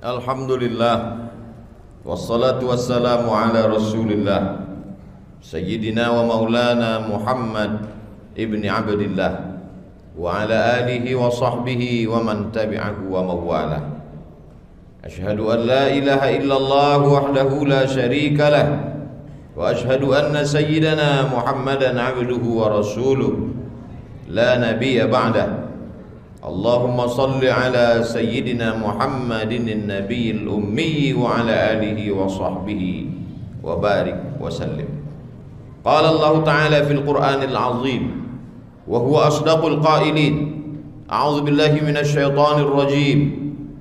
Alhamdulillah, wassalatu wassalamu ala rasulillah Sayyidina wa maulana Muhammad ibni Abdillah wa ala alihi wa sahbihi wa man tabi'ahu wa mawala. Ashhadu an la ilaha illallah wahdahu la sharika lah, wa ashhadu anna sayyidana Muhammadan abduhu wa rasuluh la nabiyya ba'dah. Allahumma salli ala sayyidina Muhammadin an-nabiyil ummi wa ala alihi wa sahbihi wa barik wa sallim. Qala Allah Ta'ala fil Qur'anil azim wa huwa asdaqul qailin. A'udzu billahi minasy syaithanir rajim.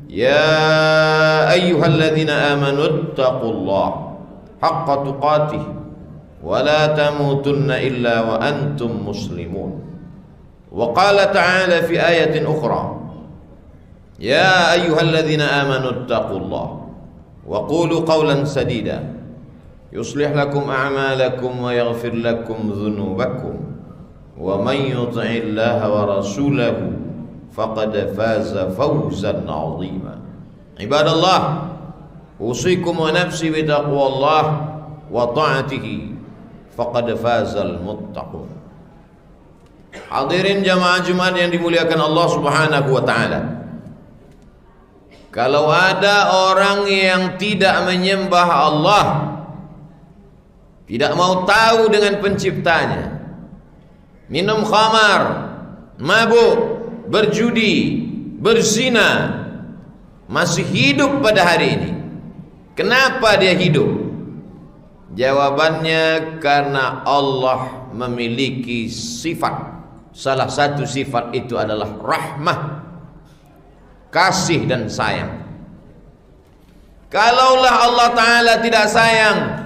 Ya ayyuhalladzina amanu ittaqullaha haqqa tuqatih wa la tamutunna illa wa antum muslimun. Wa qala ta'ala fi ayatin ukhra, ya ayyuhalladzina amanu ittaqullaha wa qulu qawlan sadida yuslih lakum a'malakum wa yaghfir lakum dhunubakum wa man yuti'illaha wa rasulahu faqad faza fawzan 'azima. Ibadallah, usikum wa nafsi bi taqwallah wa ta'atihi faqad fazal muttaqun. Hadirin jamaah Jumat yang dimuliakan Allah Subhanahu wa taala. Kalau ada orang yang tidak menyembah Allah, tidak mau tahu dengan penciptanya, minum khamar, mabuk, berjudi, berzina, masih hidup pada hari ini. Kenapa dia hidup? Jawabannya karena Allah memiliki sifat. Salah satu sifat itu adalah rahmah, kasih dan sayang. Kalaulah Allah Ta'ala tidak sayang,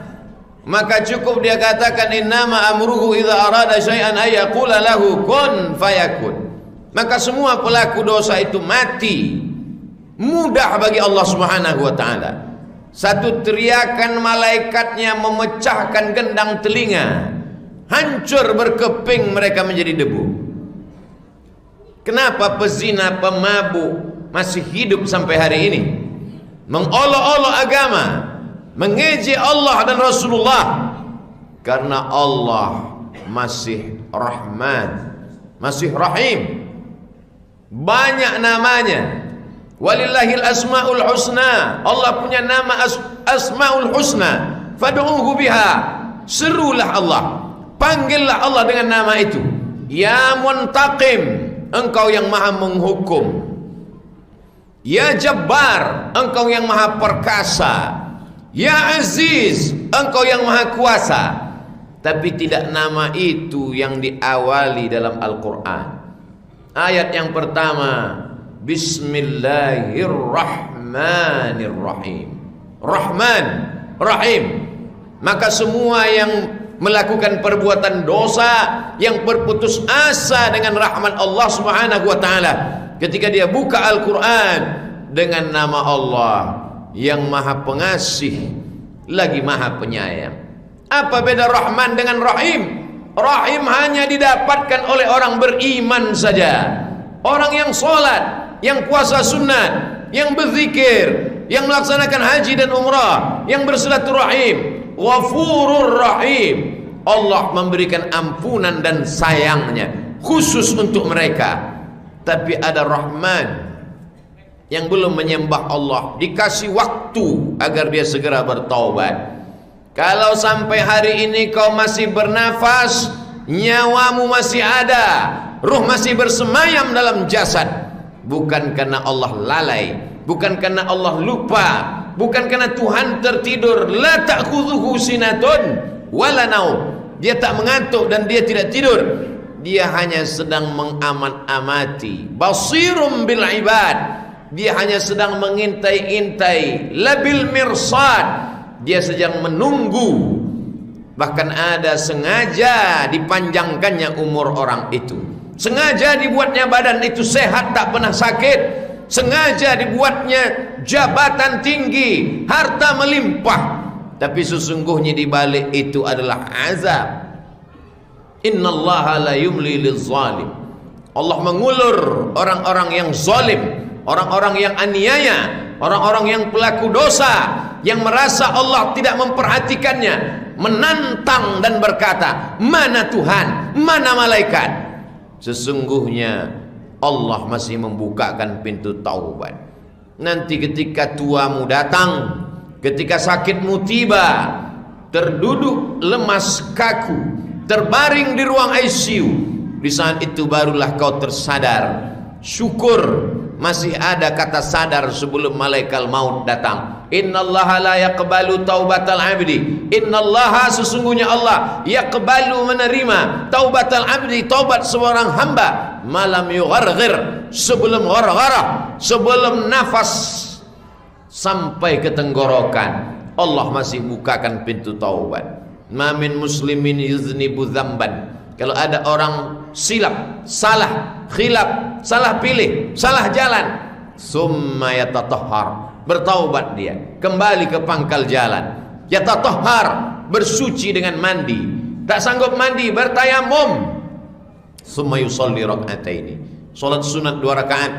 maka cukup dia katakan innama amruhu idza arada syai'an ay yaqula lahu kun fayakun. Maka semua pelaku dosa itu mati. Mudah bagi Allah Subhanahu wa taala. Satu teriakan malaikatnya memecahkan gendang telinga, hancur berkeping mereka menjadi debu. Kenapa pezina, pemabuk masih hidup sampai hari ini? Mengolok-olok agama, mengejek Allah dan Rasulullah. Karena Allah masih Rahman, masih Rahim. Banyak namanya. Walillahil asmaul husna. Allah punya nama asmaul husna. Fad'uhu biha. Serulah Allah, panggillah Allah dengan nama itu. Ya Muntaqim, engkau yang maha menghukum. Ya Jabbar, engkau yang maha perkasa. Ya Aziz, engkau yang maha kuasa. Tapi tidak nama itu yang diawali dalam Al-Quran. Ayat yang pertama, Bismillahirrahmanirrahim. Rahman, Rahim. Maka semua yang melakukan perbuatan dosa, yang berputus asa dengan rahmat Allah Subhanahu wa taala, ketika dia buka Al-Qur'an dengan nama Allah yang Maha Pengasih lagi Maha Penyayang. Apa beda Rahman dengan Rahim? Rahim hanya didapatkan oleh orang beriman saja. Orang yang sholat, yang puasa sunat, yang berzikir, yang melaksanakan haji dan umrah, yang bersilaturahim. Ghafurur Rahim. Allah memberikan ampunan dan sayangnya khusus untuk mereka. Tapi ada Rahman yang belum menyembah Allah, dikasih waktu agar dia segera bertaubat. Kalau sampai hari ini kau masih bernafas, nyawamu masih ada, ruh masih bersemayam dalam jasad, bukan karena Allah lalai, bukan karena Allah lupa, bukan karena Tuhan tertidur. La ta'khudhuhu sinatun wala naum. Dia tak mengantuk dan dia tidak tidur. Dia hanya sedang mengamat-amati. Basirum bil ibad. Dia hanya sedang mengintai-intai. Labil mirsad. Dia sedang menunggu. Bahkan ada sengaja dipanjangkannya umur orang itu. Sengaja dibuatnya badan itu sehat, tak pernah sakit. Sengaja dibuatnya jabatan tinggi, harta melimpah. Tapi sesungguhnya di balik itu adalah azab. Innallaha la yumli lizzalim. Allah mengulur orang-orang yang zalim, orang-orang yang aniaya, orang-orang yang pelaku dosa, yang merasa Allah tidak memperhatikannya, menantang dan berkata, mana Tuhan, mana malaikat. Sesungguhnya Allah masih membukakan pintu taubat. Nanti ketika tuamu datang, ketika sakitmu tiba, terduduk lemas kaku, terbaring di ruang ICU, di saat itu barulah kau tersadar. Syukur masih ada kata sadar sebelum malaikat maut datang. Innallaha la yaqbalu taubatal abdi. Innallaha, sesungguhnya Allah, yaqbalu, menerima taubatal abdi, taubat seorang hamba, malam yugharghir, sebelum ghargharah, sebelum nafas sampai ke tenggorokan, Allah masih bukakan pintu taubat. Ma min muslimin yuznibu dzamban. Kalau ada orang silap, salah, khilaf, salah pilih, salah jalan, summa yatatahhar, bertaubat dia, kembali ke pangkal jalan. Yatatahhar, bersuci dengan mandi. Tak sanggup mandi, bertayamum. Summa yusalli rak'ataini, salat sunat 2 rakaat.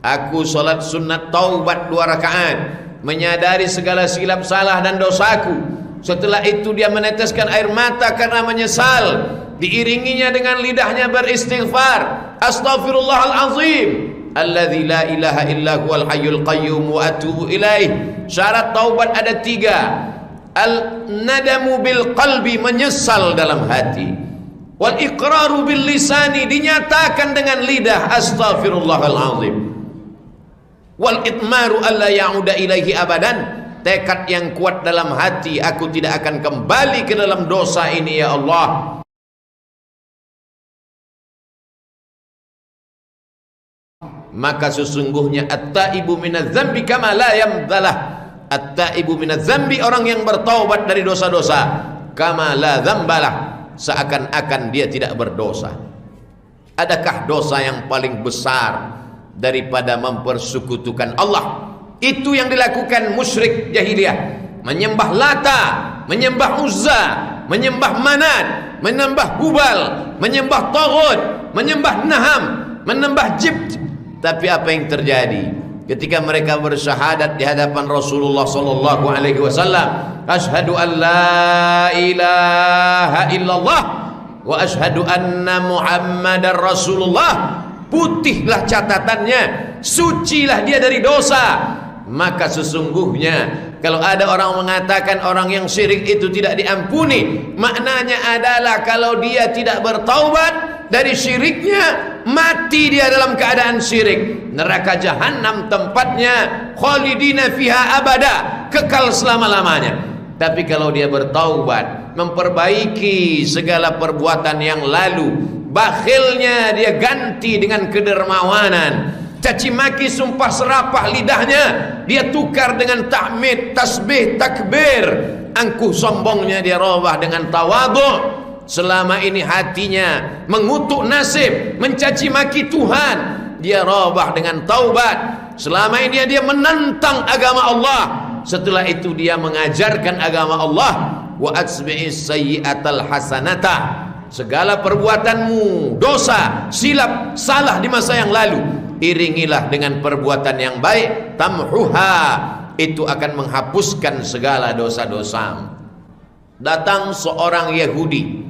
Aku salat sunat taubat 2 rakaat, menyadari segala silap salah dan dosaku. Setelah itu dia meneteskan air mata karena menyesal, diiringinya dengan lidahnya beristighfar, astaghfirullahalazim alladzi la ilaha illa huwal hayyul qayyum wa atubu ilaih. Syarat taubat ada 3. Al-nadamu bil qalbi, menyesal dalam hati. Wal iqraru bil lisani, dinyatakan dengan lidah, astaghfirullahalazim. Wal itmaru alla ya'uda ilaihi abadan, tekad yang kuat dalam hati, aku tidak akan kembali ke dalam dosa ini ya Allah. Maka sesungguhnya at-taibu minadz-dzambi kama la yamdalah. At-taibu minadz-dzambi, orang yang bertaubat dari dosa-dosa, kama la dzambalah, seakan-akan dia tidak berdosa. Adakah dosa yang paling besar daripada mempersekutukan Allah? Itu yang dilakukan musyrik jahiliyah, menyembah Lata, menyembah Uzza, menyembah Manat, menyembah Hubal, menyembah Taghut, menyembah Naham, menyembah Jibt. Tapi apa yang terjadi ketika mereka bersyahadat di hadapan Rasulullah sallallahu alaihi wasallam, asyhadu an la ilaha illallah wa asyhadu anna Muhammadar Rasulullah, putihlah catatannya, sucilah dia dari dosa. Maka sesungguhnya kalau ada orang mengatakan orang yang syirik itu tidak diampuni, maknanya adalah kalau dia tidak bertaubat dari syiriknya, mati dia dalam keadaan syirik, neraka jahanam tempatnya, khalidina fiha abada, kekal selama-lamanya. Tapi kalau dia bertaubat, memperbaiki segala perbuatan yang lalu, bakhilnya dia ganti dengan kedermawanan, caci maki, sumpah serapah lidahnya dia tukar dengan tahmid, tasbih, takbir, angkuh sombongnya dia robah dengan tawadhu. Selama ini hatinya mengutuk nasib, mencaci maki Tuhan, dia robah dengan taubat. Selama ini dia menentang agama Allah, setelah itu dia mengajarkan agama Allah. Wa atsbi'is sayyi'atal hasanata, segala perbuatanmu dosa, silap, salah di masa yang lalu, iringilah dengan perbuatan yang baik, tamhuha, itu akan menghapuskan segala dosa-dosa. Datang seorang Yahudi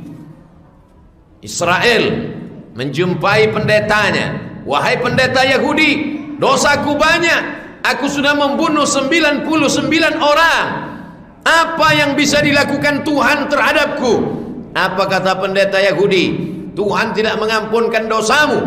Israel menjumpai pendetanya, wahai pendeta Yahudi, dosaku banyak, aku sudah membunuh 99 orang, apa yang bisa dilakukan Tuhan terhadapku? Apa kata pendeta Yahudi? Tuhan tidak mengampunkan dosamu.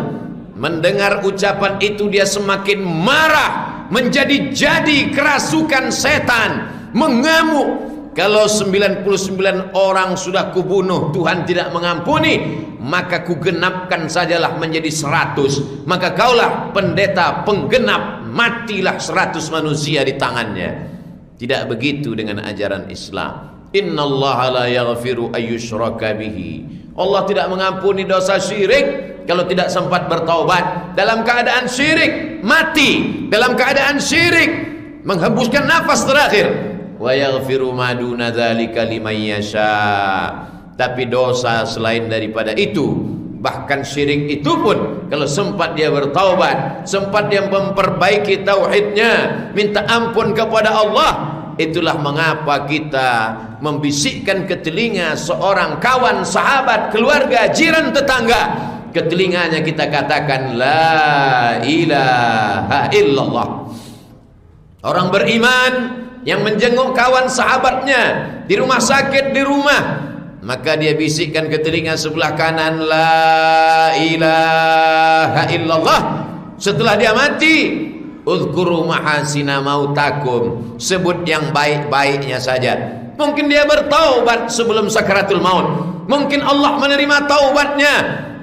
Mendengar ucapan itu dia semakin marah, menjadi-jadi kerasukan setan, mengamuk. Kalau 99 orang sudah kubunuh, Tuhan tidak mengampuni, maka kugenapkan sajalah menjadi 100. Maka kaulah pendeta penggenap, matilah 100 manusia di tangannya. Tidak begitu dengan ajaran Islam. Innallaha la yaghfiru ayyushraka bihi. Allah tidak mengampuni dosa syirik kalau tidak sempat bertaubat. Dalam keadaan syirik mati, dalam keadaan syirik menghembuskan nafas terakhir. Wa yaghfiru ma duna dzalika liman yasha. Tapi dosa selain daripada itu Bahkan syirik itu pun kalau sempat dia bertaubat, sempat dia memperbaiki tauhidnya, minta ampun kepada Allah. Itulah mengapa kita membisikkan ke telinga seorang kawan, sahabat, keluarga, jiran, tetangga, ke telinganya kita katakan la ilaha illallah. Orang beriman yang menjenguk kawan sahabatnya di rumah sakit, di rumah, maka dia bisikkan ke telinga sebelah kanan la ilaha illallah. Setelah dia mati, uzkuru mahasina mautakum, sebut yang baik-baiknya saja. Mungkin dia bertaubat sebelum sakaratul maut, mungkin Allah menerima taubatnya.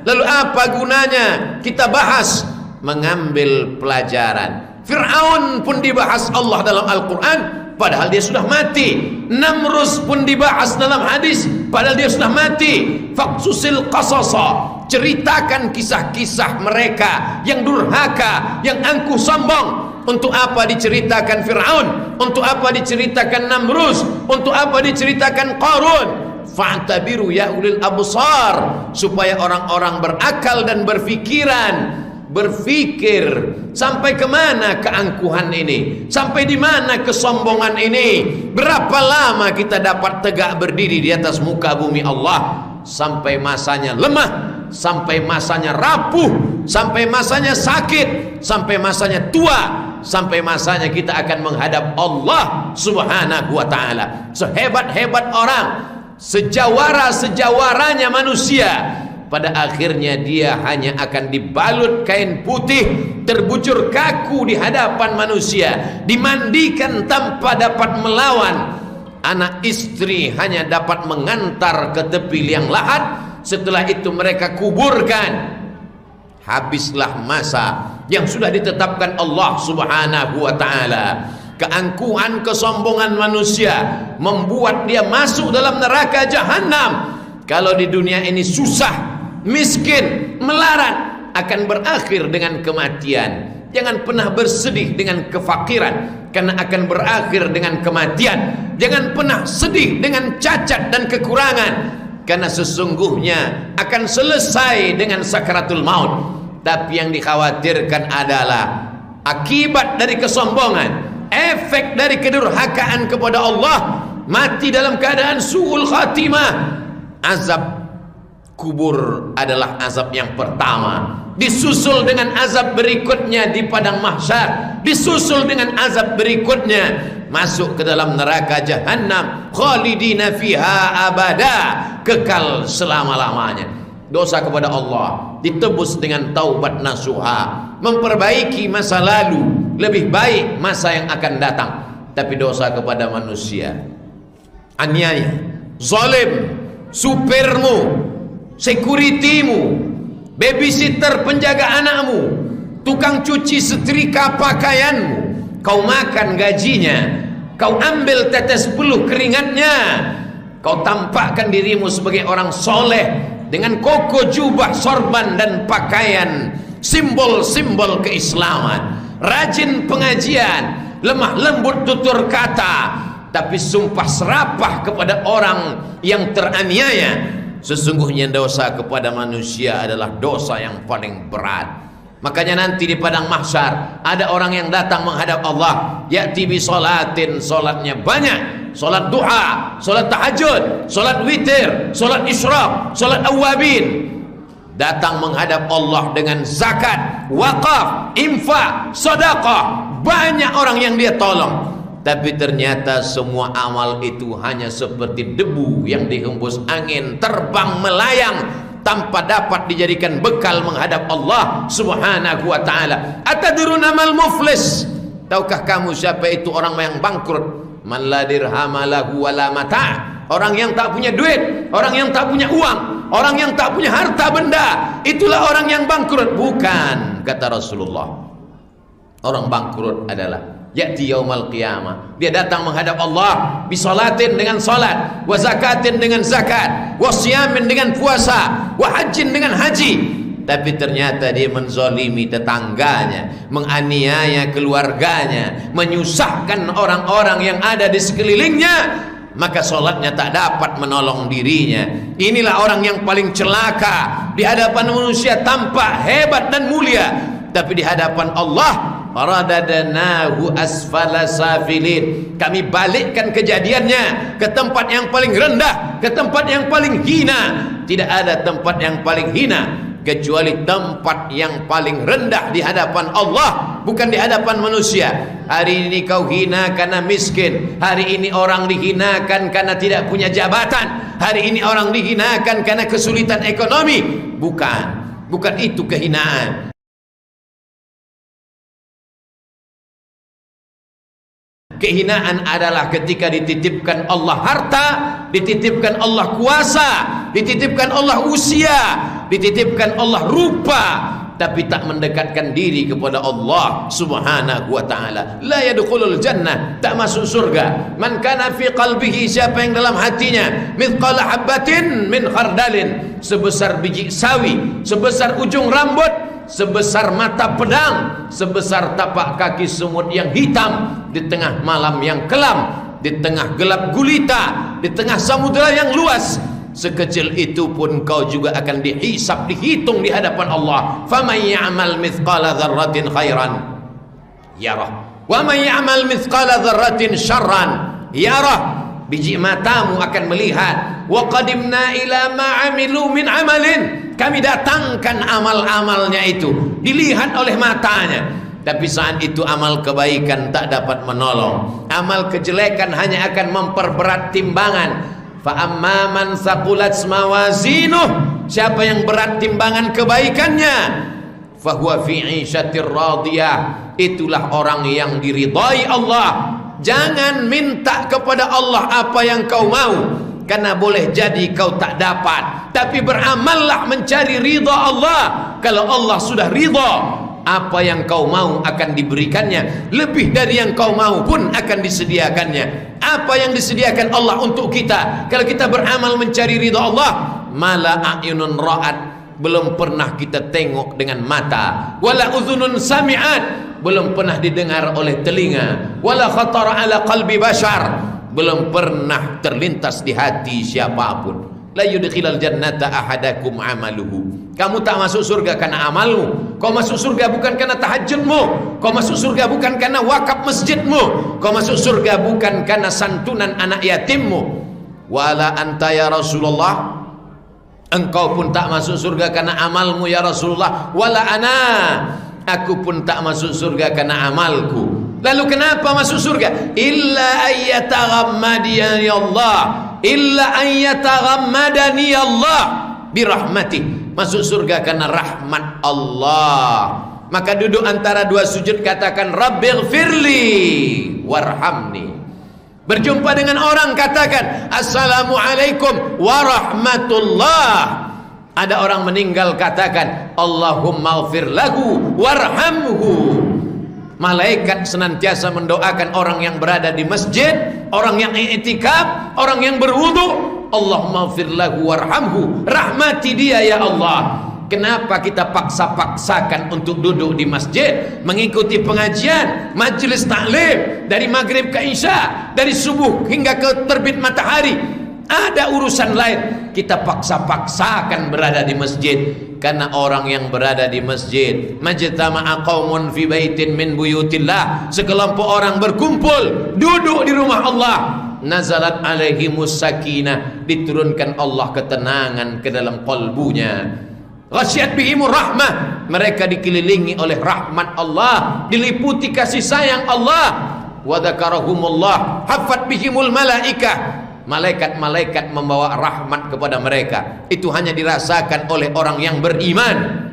Lalu apa gunanya kita bahas? Mengambil pelajaran. Fir'aun pun dibahas Allah dalam Al-Quran, padahal dia sudah mati. Namrus pun dibahas dalam hadis, padahal dia sudah mati. Faqsusil qasasa, ceritakan kisah-kisah mereka yang durhaka, yang angkuh sombong. Untuk apa diceritakan Fir'aun? Untuk apa diceritakan Namrus? Untuk apa diceritakan Qarun? Fa'tabiru ya ulil absar, supaya orang-orang berakal dan berfikiran, berfikir sampai kemana keangkuhan ini, sampai di mana kesombongan ini. Berapa lama kita dapat tegak berdiri di atas muka bumi Allah? Sampai masanya lemah, sampai masanya rapuh, sampai masanya sakit, sampai masanya tua, sampai masanya kita akan menghadap Allah subhanahu wa ta'ala. Sehebat-hebat orang, sejawara-sejawaranya manusia, pada akhirnya dia hanya akan dibalut kain putih, terbujur kaku di hadapan manusia, dimandikan tanpa dapat melawan. Anak istri hanya dapat mengantar ke tepi liang lahat, setelah itu mereka kuburkan. Habislah masa yang sudah ditetapkan Allah subhanahu wa ta'ala. Keangkuhan, kesombongan manusia membuat dia masuk dalam neraka jahanam. Kalau di dunia ini susah, miskin, melarat, akan berakhir dengan kematian. Jangan pernah bersedih dengan kefakiran, karena akan berakhir dengan kematian. Jangan pernah sedih dengan cacat dan kekurangan, karena sesungguhnya akan selesai dengan sakaratul maut. Tapi yang dikhawatirkan adalah akibat dari kesombongan, efek dari kedurhakaan kepada Allah, mati dalam keadaan su'ul khatimah. Azab kubur adalah azab yang pertama, disusul dengan azab berikutnya di padang mahsyar, disusul dengan azab berikutnya masuk ke dalam neraka jahanam, khalidina fiha abada, kekal selama-lamanya. Dosa kepada Allah ditebus dengan taubat nasuha, memperbaiki masa lalu, lebih baik masa yang akan datang. Tapi dosa kepada manusia, aniaya, zalim, supirmu, sekuritimu, babysitter penjaga anakmu, tukang cuci setrika pakaianmu, kau makan gajinya, kau ambil tetes peluh keringatnya, kau tampakkan dirimu sebagai orang soleh dengan koko, jubah, sorban dan pakaian simbol-simbol keislaman, rajin pengajian, lemah lembut tutur kata, tapi sumpah serapah kepada orang yang teraniaya. Sesungguhnya dosa kepada manusia adalah dosa yang paling berat. Makanya nanti di padang mahsyar ada orang yang datang menghadap Allah, ya'ti bi salatin, salatnya banyak, salat duha, salat tahajud, salat witir, salat isyraq, salat awabin. Datang menghadap Allah dengan zakat, wakaf, infak, sedekah, banyak orang yang dia tolong. Tapi ternyata semua amal itu hanya seperti debu yang dihembus angin, terbang melayang tanpa dapat dijadikan bekal menghadap Allah subhanahu wa ta'ala. Atadruna mal muflis, tahukah kamu siapa itu orang yang bangkrut? Man la dirhama lahu wala mata', orang yang tak punya duit, orang yang tak punya uang, orang yang tak punya harta benda, itulah orang yang bangkrut. Bukan, kata Rasulullah. Orang bangkrut adalah ya'ti yaumal qiyamah, dia datang menghadap Allah bisolatin dengan salat, wa zakatin dengan zakat, wa siyamin dengan puasa, wa hajjin dengan haji. Tapi ternyata dia menzalimi tetangganya, menganiaya keluarganya, menyusahkan orang-orang yang ada di sekelilingnya, maka solatnya tak dapat menolong dirinya. Inilah orang yang paling celaka, di hadapan manusia tampak hebat dan mulia, tapi di hadapan Allah radadnahu asfala safilin, kami balikkan kejadiannya ke tempat yang paling rendah, ke tempat yang paling hina. Tidak ada tempat yang paling hina kecuali tempat yang paling rendah di hadapan Allah, bukan di hadapan manusia. Hari ini kau hina karena miskin, hari ini orang dihinakan karena tidak punya jabatan, hari ini orang dihinakan karena kesulitan ekonomi. Bukan itu kehinaan. Kehinaan adalah ketika dititipkan Allah harta, dititipkan Allah kuasa, dititipkan Allah usia, dititipkan Allah rupa, tapi tak mendekatkan diri kepada Allah subhanahu wa ta'ala. La yadkhulul jannah, tak masuk surga. Man kana fi qalbihi, siapa yang dalam hatinya mithqala habatin min khardalin, sebesar biji sawi, sebesar ujung rambut, sebesar mata pedang, sebesar tapak kaki semut yang hitam, di tengah malam yang kelam, di tengah gelap gulita, di tengah samudera yang luas, sekecil itu pun kau juga akan dihisab, dihitung di hadapan Allah. Faman ya'mal mithqala dzarratin khairan yarah, wa man ya'mal mithqala dzarratin syarran yarah. Biji matamu akan melihat. Wa qadimna ila ma 'amilu min 'amalin, kami datangkan amal-amalnya itu, dilihat oleh matanya. Tapi saat itu amal kebaikan tak dapat menolong, amal kejelekan hanya akan memperberat timbangan. Fa amma man saqulat mawazinuh, siapa yang berat timbangan kebaikannya, fa huwa fi 'ishatir radiyah, itulah orang yang diridai Allah. Jangan minta kepada Allah apa yang kau mau, karena boleh jadi kau tak dapat. Tapi beramallah mencari ridha Allah. Kalau Allah sudah ridha, apa yang kau mau akan diberikannya, lebih dari yang kau mau pun akan disediakannya. Apa yang disediakan Allah untuk kita kalau kita beramal mencari ridha Allah? Mala a'yunun ra'at, belum pernah kita tengok dengan mata. Wala udhunun sami'at, belum pernah didengar oleh telinga. Wala khatara ala qalbi bashar, belum pernah terlintas di hati siapapun. La yudkhilal jannata ahadakum amaluhu, kamu tak masuk surga karena amalmu. Kau masuk surga bukan karena tahajudmu, kau masuk surga bukan karena wakaf masjidmu, kau masuk surga bukan karena santunan anak yatimmu. Wala anta ya Rasulullah, engkau pun tak masuk surga karena amalmu ya Rasulullah. Wala ana, aku pun tak masuk surga karena amalku. Lalu kenapa masuk surga? Illa ayyataghammadani Allah, illa ayyataghammadani Allah birahmatih. Masuk surga karena rahmat Allah. Maka duduk antara dua sujud katakan Rabbighfirli warhamni. Berjumpa dengan orang katakan Assalamualaikum warahmatullah. Ada orang meninggal katakan Allahumma ghfir lahu warhamhu. Malaikat senantiasa mendoakan orang yang berada di masjid, orang yang i'tikaf, orang yang berwudu. Allahumma ghfir lahu warhamhu, rahmati dia ya Allah. Kenapa kita paksa-paksakan untuk duduk di masjid, mengikuti pengajian, majelis taklim dari maghrib ke isya, dari subuh hingga ke terbit matahari? Ada urusan lain, kita paksa-paksakan berada di masjid. Karena orang yang berada di masjid, majtama'a qaumun fi baitin min buyutillah, sekelompok orang berkumpul duduk di rumah Allah, nazalat alaihimus sakinah, diturunkan Allah ketenangan ke dalam qalbunya. Ghasyat bihimur rahmah, mereka dikelilingi oleh rahmat Allah, diliputi kasih sayang Allah. Wa dzakarahumullah, haffat bihimul malaikah, malaikat-malaikat membawa rahmat kepada mereka. Itu hanya dirasakan oleh orang yang beriman,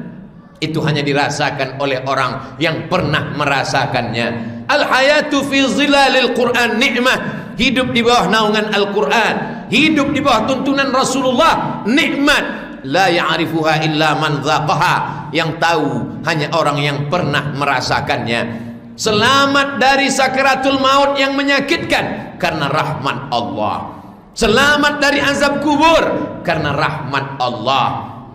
itu hanya dirasakan oleh orang yang pernah merasakannya. Al-hayatu fi zilalil Quran nikmah, hidup di bawah naungan Al-Quran, hidup di bawah tuntunan Rasulullah, nikmat. La ya'rifuha illa man dzaqaha, yang tahu hanya orang yang pernah merasakannya. Selamat dari sakaratul maut yang menyakitkan karena rahmat Allah. Selamat dari azab kubur karena rahmat Allah.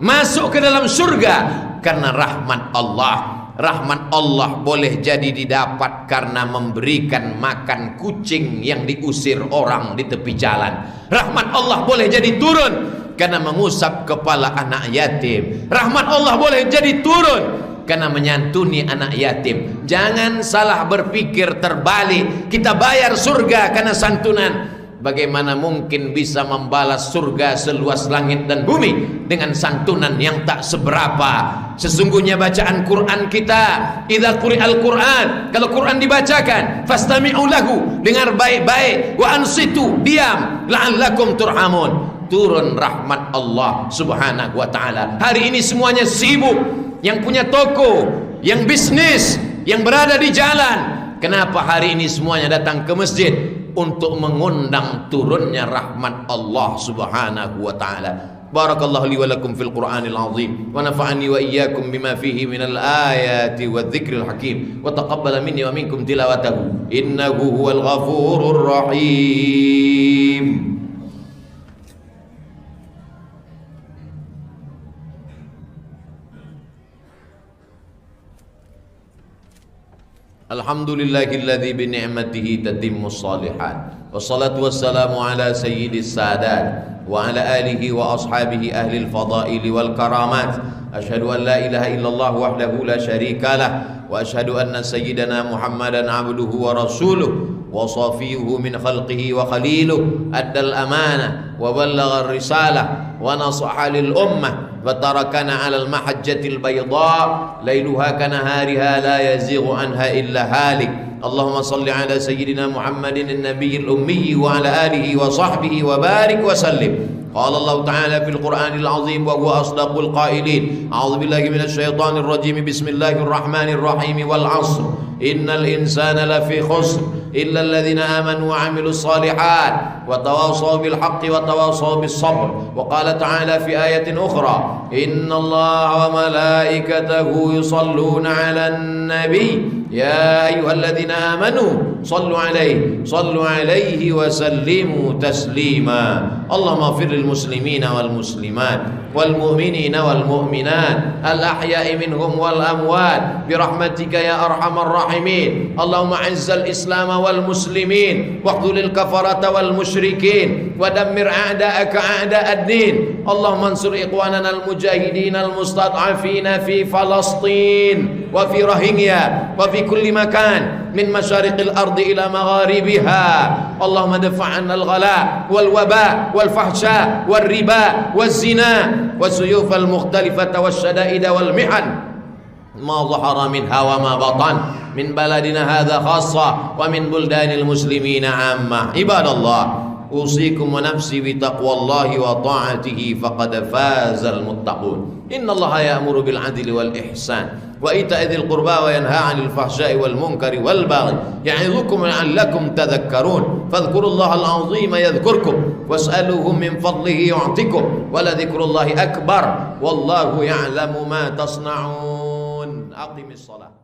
Masuk ke dalam surga karena rahmat Allah. Rahmat Allah boleh jadi didapat karena memberikan makan kucing yang diusir orang di tepi jalan. Rahmat Allah boleh jadi turun karena mengusap kepala anak yatim. Rahmat Allah boleh jadi turun karena menyantuni anak yatim. Jangan salah berpikir terbalik, kita bayar surga karena santunan. Bagaimana mungkin bisa membalas surga seluas langit dan bumi dengan santunan yang tak seberapa? Sesungguhnya bacaan Quran kita, idza quri'al Quran, kalau Quran dibacakan, fastami'u lahu, dengar baik-baik, wa ansitu, diam, la'allakum turhamun. Turun rahmat Allah Subhanahu wa taala. Hari ini semuanya sibuk, yang punya toko, yang bisnis, yang berada di jalan. Kenapa hari ini semuanya datang ke masjid? Untuk mengundang turunnya rahmat Allah Subhanahu wa taala. Barakallahu li wa lakum fil Qur'anil azim wa nafa'ani wa iyyakum bima fihi minal ayati wadh-dhikril hakim wa taqabbala minni wa minkum tilawatahu innahu huwal ghafurur rahim. Alhamdulillahilladzi bi ni'matihi tatimmus shalihat. Wassalatu wassalamu ala sayyidis sadat wa ala alihi wa ashabihi ahlil fadaili wal karamat. Asyhadu an la ilaha illallah wahdahu la syarika lah wa asyhadu anna sayyidana Muhammadan abduhu wa rasuluh wa safiyuhu min khalqihi wa khaliluh. Addal amanah wa ballagha ar-risalah wa nasaha lil ummah وتركنا على المحجة البيضاء ليلها كنهارها لا يزيغ عنها إلا هالك. اللهم صل على سيدنا محمد النبي الأمي وعلى آله وصحبه وبارك وسلم. قال الله تعالى في القرآن العظيم وهو أصدق القائلين أعوذ بالله من الشيطان الرجيم بسم الله الرحمن الرحيم والعصر إن الإنسان لفي خسر إلا الذين آمنوا وعملوا الصالحات وتواصوا بالحق وتواصوا بالصبر. وقال تعالى في آية أخرى إن الله وملائكته يصلون على النبي يا أيها الذين آمنوا صلوا عليه وسلموا تسليما. اللهم اغفر للمسلمين والمسلمات والمؤمنين والمؤمنات الأحياء منهم والأموات برحمتك يا أرحم الراحمين. اللهم أعز الإسلام والمسلمين واخذل الكفرة والمشركين ودمر أعداءك أعداء الدين. اللهم انصر إخواننا المجاهدين المستضعفين في فلسطين وفي روهينيا وفي كل مكان من مشارق الأرض إلى مغاربها. اللهم دفع عنا الغلاء والوباء والفحشاء والربا والزنا والسيوف المختلفة والشدائد والمحن ما ظهر منها وما بطن من بلدنا هذا خاصة ومن بلدان المسلمين عامة. عباد الله أوصيكم ونفسي بتقوى الله وطاعته فقد فاز المتقون. إن الله يأمر بالعدل والإحسان وإيتاء ذي القربى وينهى عن الفحشاء والمنكر والبغي يعظكم لعلكم تذكرون. فاذكروا الله العظيم يذكركم واسألوه من فضله يعطكم ولذكر الله أكبر والله يعلم ما تصنعون. أقم الصلاة.